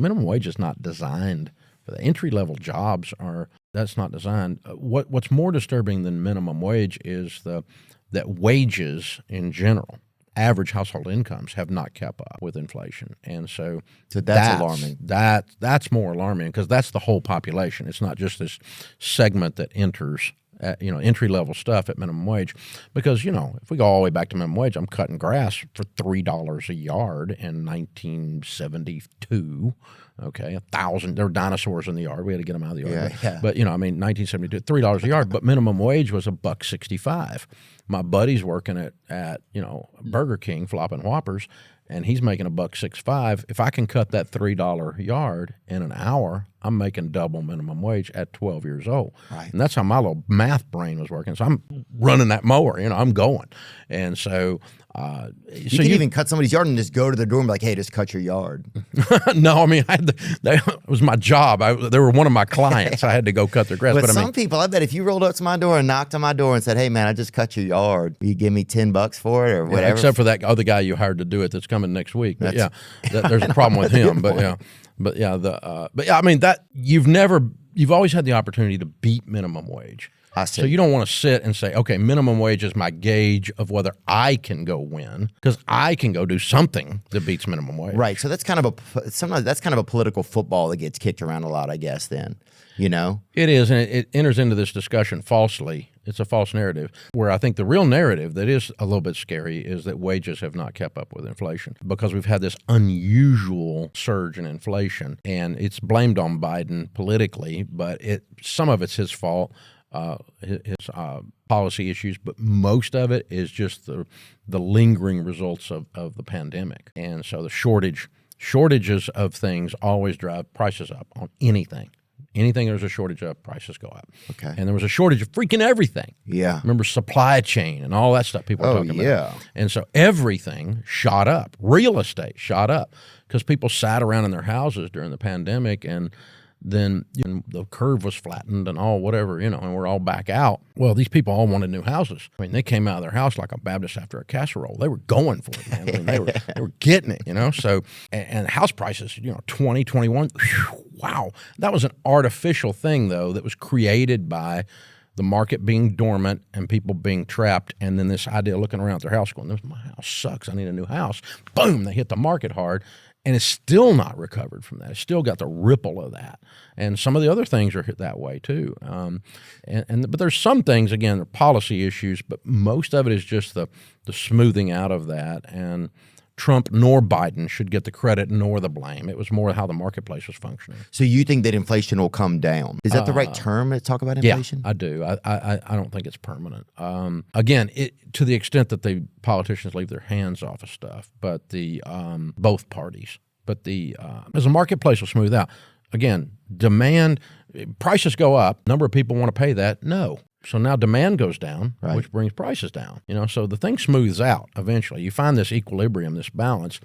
Minimum wage is not designed for the entry-level jobs. That's not designed. What's more disturbing than minimum wage is that wages in general, average household incomes, have not kept up with inflation. And so that's alarming. That's more alarming because that's the whole population. It's not just this segment that enters entry-level stuff at minimum wage. Because, if we go all the way back to minimum wage, I'm cutting grass for $3 a yard in 1972. Okay, 1,000. There were dinosaurs in the yard. We had to get them out of the yard. But 1972, $3 a yard. But minimum wage was $1.65. My buddy's working at Burger King flopping Whoppers, and he's making $1.65. If I can cut that $3 yard in an hour, I'm making double minimum wage at 12 years old. Right. And that's how my little math brain was working. So I'm running that mower, I'm going. And so you can even cut somebody's yard and just go to the door and be like, hey, just cut your yard. No, I mean, it was my job. They were one of my clients. I had to go cut their grass. But some people, I bet if you rolled up to my door and knocked on my door and said, hey, man, I just cut your yard, you give me $10 for it or whatever? Yeah, except for that other guy you hired to do it that's coming next week. But there's a problem with him. But I mean, that you've always had the opportunity to beat minimum wage. I see. So you don't want to sit and say, okay, minimum wage is my gauge of whether I can go win, because I can go do something that beats minimum wage. Right. So that's sometimes that's kind of a political football that gets kicked around a lot, I guess, then, It is, and it enters into this discussion falsely. It's a false narrative, where I think the real narrative that is a little bit scary is that wages have not kept up with inflation, because we've had this unusual surge in inflation, and it's blamed on Biden politically, but some of it's his fault. His policy issues, but most of it is just the lingering results of the pandemic. And so the shortages of things always drive prices up on anything. Anything there's a shortage of, prices go up. Okay. And there was a shortage of freaking everything. Yeah. Remember supply chain and all that stuff people were talking about. And so everything shot up. Real estate shot up because people sat around in their houses during the pandemic, and then the curve was flattened and all whatever, and we're all back out. Well, these people all wanted new houses. I mean, they came out of their house like a Baptist after a casserole. They were going for it, man. I mean, they were getting it, So, and house prices, 2021, wow. That was an artificial thing, though, that was created by the market being dormant and people being trapped, and then this idea of looking around at their house going, my house sucks, I need a new house. Boom, they hit the market hard. And it's still not recovered from that. It's still got the ripple of that. And some of the other things are that way too. But there's some things, again, they're policy issues, but most of it is just the smoothing out of that. And Trump nor Biden should get the credit nor the blame. It was more how the marketplace was functioning. So you think that inflation will come down? Is that the right term to talk about inflation? Yeah, I do. I don't think it's permanent. Again, to the extent that the politicians leave their hands off of stuff, but both parties. But as the marketplace will smooth out, again, demand, prices go up. Number of people want to pay that? No. So now demand goes down, right, which brings prices down. So the thing smooths out eventually. You find this equilibrium, this balance.